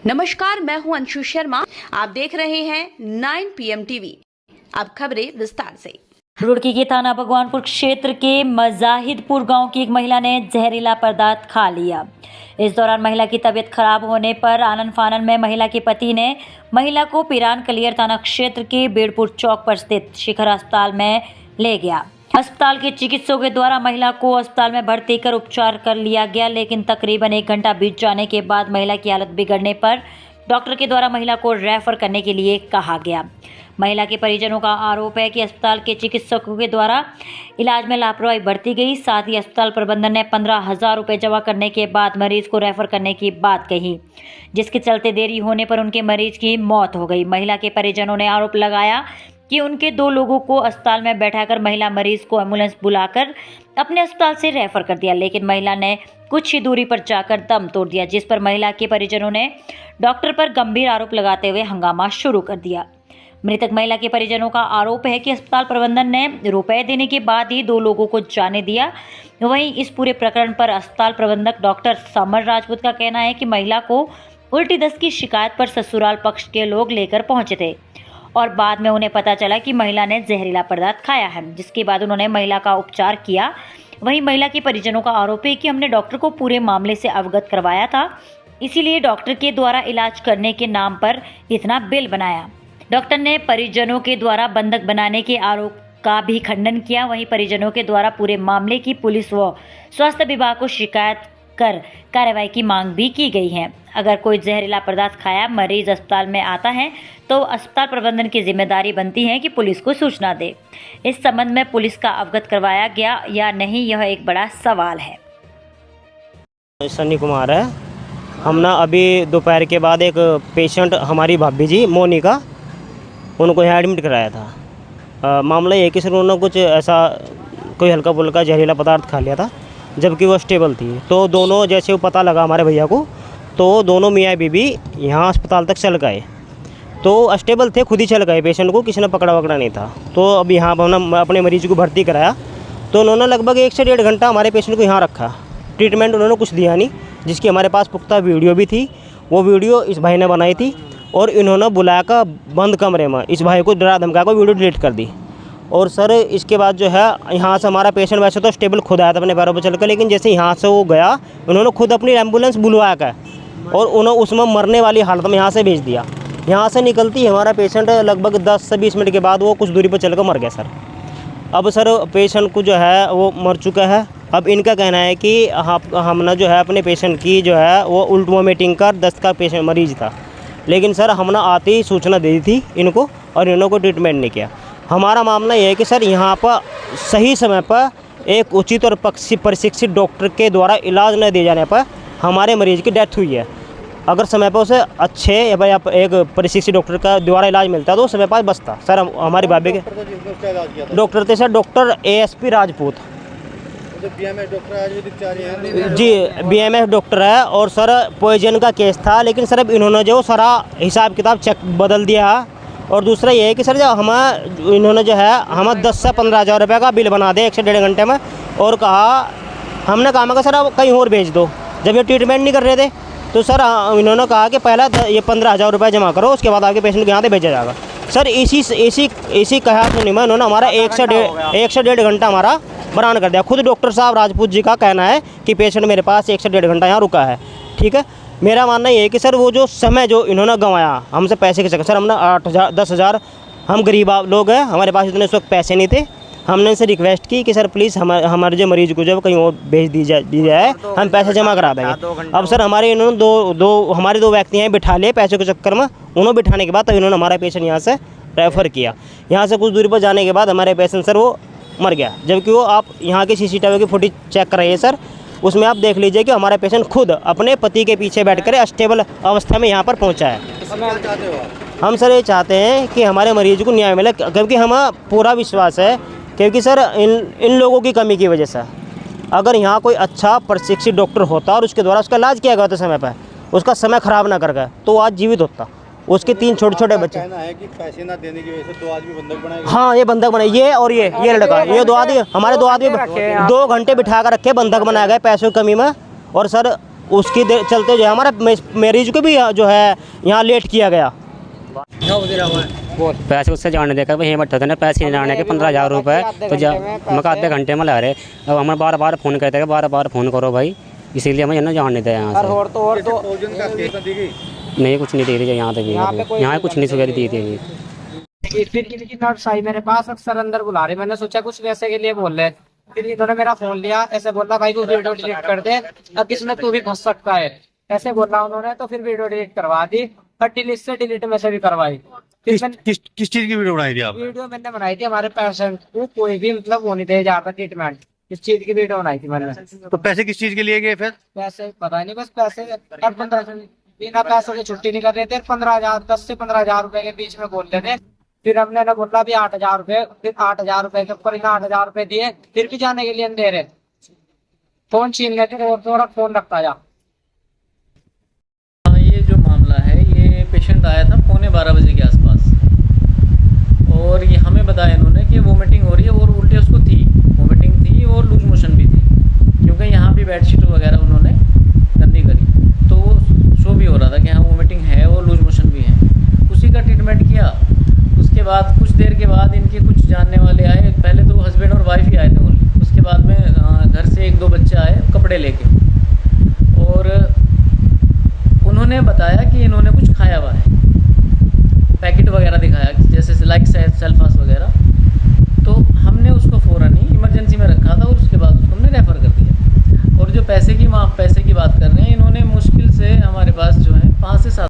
नमस्कार, मैं हूं अंशु शर्मा। आप देख रहे हैं 9 PM टीवी। अब खबरें विस्तार से। रुड़की के थाना भगवानपुर क्षेत्र के मजाहिदपुर गांव की एक महिला ने जहरीला पदार्थ खा लिया। इस दौरान महिला की तबीयत खराब होने पर आनन फानन में महिला के पति ने महिला को पिरान कलियर थाना क्षेत्र के बेड़पुर चौक पर स्थित शिखर अस्पताल में ले गया। अस्पताल के चिकित्सकों के द्वारा महिला को अस्पताल में भर्ती कर उपचार कर लिया गया, लेकिन तकरीबन 1 घंटा बीत जाने के बाद महिला की हालत बिगड़ने पर डॉक्टर के द्वारा महिला को रेफर करने के लिए कहा गया। महिला के परिजनों का आरोप है कि अस्पताल के चिकित्सकों के द्वारा इलाज में लापरवाही बरती गई। साथ ही अस्पताल प्रबंधन ने 15,000 रुपये जमा करने के बाद मरीज को रेफर करने की बात कही, जिसके चलते देरी होने पर उनके मरीज की मौत हो गई। महिला के परिजनों ने आरोप लगाया कि उनके 2 लोगों को अस्पताल में बैठाकर महिला मरीज को एम्बुलेंस बुलाकर अपने अस्पताल से रेफर कर दिया, लेकिन महिला ने कुछ ही दूरी पर जाकर दम तोड़ दिया, जिस पर महिला के परिजनों ने डॉक्टर पर गंभीर आरोप लगाते हुए हंगामा शुरू कर दिया। मृतक महिला के परिजनों का आरोप है कि अस्पताल प्रबंधन ने रुपए देने के बाद ही 2 लोगों को जाने दिया। वहीं इस पूरे प्रकरण पर अस्पताल प्रबंधक डॉक्टर समर राजपूत का कहना है कि महिला को उल्टी दस्त की शिकायत पर ससुराल पक्ष के लोग लेकर पहुंचे थे और बाद में उन्हें पता चला कि महिला ने जहरीला पदार्थ खाया है, जिसके बाद उन्होंने महिला का उपचार किया। वहीं महिला के परिजनों का आरोप है कि हमने डॉक्टर को पूरे मामले से अवगत करवाया था, इसीलिए डॉक्टर के द्वारा इलाज करने के नाम पर इतना बिल बनाया। डॉक्टर ने परिजनों के द्वारा बंधक बनाने के आरोप का भी खंडन किया। वहीं परिजनों के द्वारा पूरे मामले की पुलिस व स्वास्थ्य विभाग को शिकायत कर कार्रवाई की मांग भी की गई है। अगर कोई जहरीला पदार्थ खाया मरीज अस्पताल में आता है तो अस्पताल प्रबंधन की जिम्मेदारी बनती है कि पुलिस को सूचना दे। इस संबंध में पुलिस का अवगत करवाया गया या नहीं, यह एक बड़ा सवाल है। सन्नी कुमार है। हम ना अभी दोपहर के बाद एक पेशेंट हमारी भाभी जी मोनिका, उनको यहाँ एडमिट कराया था। मामला ये कि सर उन्होंने कुछ ऐसा कोई हल्का फुल्का जहरीला पदार्थ खा लिया था, जबकि वो स्टेबल थी। तो दोनों जैसे वो पता लगा हमारे भैया को, तो दोनों मियाँ बीबी यहाँ अस्पताल तक चल गए। तो स्टेबल थे, खुद ही चल गए, पेशेंट को किसी ने पकड़ा वकड़ा नहीं था। तो अब यहाँ हमने अपने मरीज को भर्ती कराया, तो उन्होंने लगभग 1 से 1.5 घंटा हमारे पेशेंट को यहाँ रखा। ट्रीटमेंट उन्होंने कुछ दिया नहीं, जिसकी हमारे पास पुख्ता वीडियो भी थी। वो वीडियो इस भाई ने बनाई थी और इन्होंने बुलाकर बंद कमरे में इस भाई को डरा धमका कर वीडियो डिलीट कर दी। और सर इसके बाद जो है यहाँ से हमारा पेशेंट वैसे तो स्टेबल खुद आया था अपने पैरों पर चलकर, लेकिन जैसे यहाँ से वो गया उन्होंने खुद अपनी एम्बुलेंस बुलवा कर और उन्होंने उसमें मरने वाली हालत में यहाँ से भेज दिया। यहाँ से निकलती हमारा पेशेंट लगभग 10 से 20 मिनट के बाद वो कुछ दूरी पर चलकर मर गया सर। अब सर पेशेंट को जो है वो मर चुका है। अब इनका कहना है कि हमने जो है अपने पेशेंट की जो है वो उल्ट वोमिटिंग का दस्त का पेशेंट मरीज था, लेकिन सर हमने आते ही सूचना दे दी थी इनको और इन्होंने को ट्रीटमेंट नहीं किया। हमारा मामला ये है कि सर यहाँ पर सही समय पर एक उचित और प्रशिक्षित डॉक्टर के द्वारा इलाज न दिए जाने पर हमारे मरीज की डेथ हुई है। अगर समय पर उसे अच्छे या भाई एक प्रशिक्षित डॉक्टर का द्वारा इलाज मिलता तो समय पर बचता। सर हमारी भाभी के डॉक्टर थे sir doctor ASP Rajput ji, BMS doctor है। और सर पॉइजन का केस था, लेकिन सर अब इन्होंने जो सारा हिसाब किताब चेक बदल दिया। और दूसरा ये है कि सर जब इन्होंने जो है हमें 10 से 15,000 रुपये का बिल बना दिया 1 से 1.5 घंटे में, और कहा हमने कहा मैं सर अब कहीं और भेज दो। जब ये ट्रीटमेंट नहीं कर रहे थे तो सर इन्होंने कहा कि पहला ये 15,000 रुपये जमा करो, उसके बाद आगे पेशेंट को यहाँ से भेजा जाएगा। सर इसी कहा सुनी में इन्होंने हमारा 1 से 1.5 घंटा हमारा बरान कर दिया। खुद डॉक्टर साहब राजपूत जी का कहना है कि पेशेंट मेरे पास 1 से 1.5 घंटा यहाँ रुका है। ठीक है, मेरा मानना ये है कि सर वो जो समय जो इन्होंने गंवाया हमसे पैसे के चक्कर, सर हमने 8,000 10,000, हम गरीब लोग हैं, हमारे पास इतने उस वक्त पैसे नहीं थे। हमने इनसे रिक्वेस्ट की कि सर प्लीज़ हमारे जो मरीज को जो कहीं और भेज दी जाए, हम पैसे जमा करा देंगे। अब सर हमारे इन्होंने हमारे 2 व्यक्ति हैं बिठा लिए पैसे के चक्कर में। उन्होंने बिठाने के बाद तब इन्होंने हमारा पेशेंट यहाँ से रेफ़र किया। यहाँ से कुछ दूरी पर जाने के बाद हमारे पेशेंट सर वो मर गया, जबकि वो आप यहाँ की CCTV की फुटेज चेक कर रहे हैं सर, उसमें आप देख लीजिए कि हमारा पेशेंट खुद अपने पति के पीछे बैठकर स्टेबल अवस्था में यहाँ पर पहुँचा है। हम सर ये चाहते हैं कि हमारे मरीज को न्याय मिले, क्योंकि हमें पूरा विश्वास है, क्योंकि सर इन लोगों की कमी की वजह से अगर यहाँ कोई अच्छा प्रशिक्षित डॉक्टर होता और उसके द्वारा उसका इलाज किया गया था समय पर, उसका समय ख़राब ना कर गया, तो आज जीवित होता। उसके 3 छोटे बच्चे है कि पैसे ना देने की वजह से 2 आदमी बंधक बनाए। हाँ, ये बंधक बनाए, ये और ये लड़का, ये 2 आदमी हमारे 2 आदमी 2 घंटे बिठा कर रखे, बंधक बनाए गए पैसों की कमी में। और सर उसकी चलते जो है हमारे मरीज को भी जो है यहाँ लेट किया गया। पैसे उससे जाने देकर वहीं बैठे थे ना, पैसे नहीं जाने के 15,000 रुपये तो मैं आधे घंटे में ला रहे। अब हमें बार बार फ़ोन कहते हैं, बार बार फ़ोन करो भाई, इसीलिए हमें ना जाने दें यहाँ से। भोजन का केस दी गई। नहीं कुछ नहीं दे रही यहाँ तक, यहाँ कुछ नहीं सुविधा दी थी। फिर किसी नर्स आई मेरे पास, अक्सर अंदर बुला रहे, मैंने सोचा कुछ वैसे के लिए बोल रहे। फिर इन्होंने मेरा फोन लिया, ऐसे बोला भाई तू वीडियो डिलीट कर दे, अब इसमें तू भी फंस सकता है, ऐसे बोला उन्होंने। तो फिर वीडियो डिलीट करवा दी और डिलीट में से भी करवाई। किस चीज की वीडियो बनाई थी आप? वीडियो मैंने बनाई थी हमारे पेशेंट को कोई भी मतलब वो नहीं दे जाता ट्रीटमेंट, इस चीज की वीडियो बनाई थी मैंने। तो पैसे किस चीज के लिए गए फिर? पैसे पता नहीं, बस पैसे बिना पैसों की छुट्टी नहीं कर रहे थे। 15,000 10 से 15,000 रुपए के बीच में बोल रहे थे। फिर हमने ना बोला भी 8,000 रुपए, फिर 8,000 रुपए के ऊपर 8,000 रुपए दिए, फिर भी जाने के लिए दे रहे। फोन छीन लेते और थोड़ा फोन रखता जा। ये जो मामला है, ये पेशेंट आया था 11:15 बजे के आसपास और ये हमें बताया इन्होंने कि वोमिटिंग हो रही है और उल्टी उसको थी, वोमिटिंग थी और लूज मोशन भी थी, क्योंकि यहाँ भी बेडशीट वगैरह उन्होंने गंदी करी तो शो भी हो रहा था कि हाँ वोमिटिंग है और लूज मोशन भी है। उसी का ट्रीटमेंट किया। उसके बाद कुछ देर के बाद इनके कुछ जानने वाले आए, पहले तो हस्बैंड और वाइफ ही आए थे ओनली, उसके बाद में घर से 1-2 बच्चे आए कपड़े लेके और उन्होंने बताया कि इन्होंने कुछ खाया हुआ है, पैकेट वगैरह दिखाया जैसे लाइक सेल्फास वगैरह। तो हमने उसको फ़ौरन ही इमरजेंसी में रखा था और उसके बाद उसको हमने रेफ़र कर दिया। और जो पैसे की बात कर रहे हैं, इन्होंने मुश्किल से हमारे पास जो है 5 से 7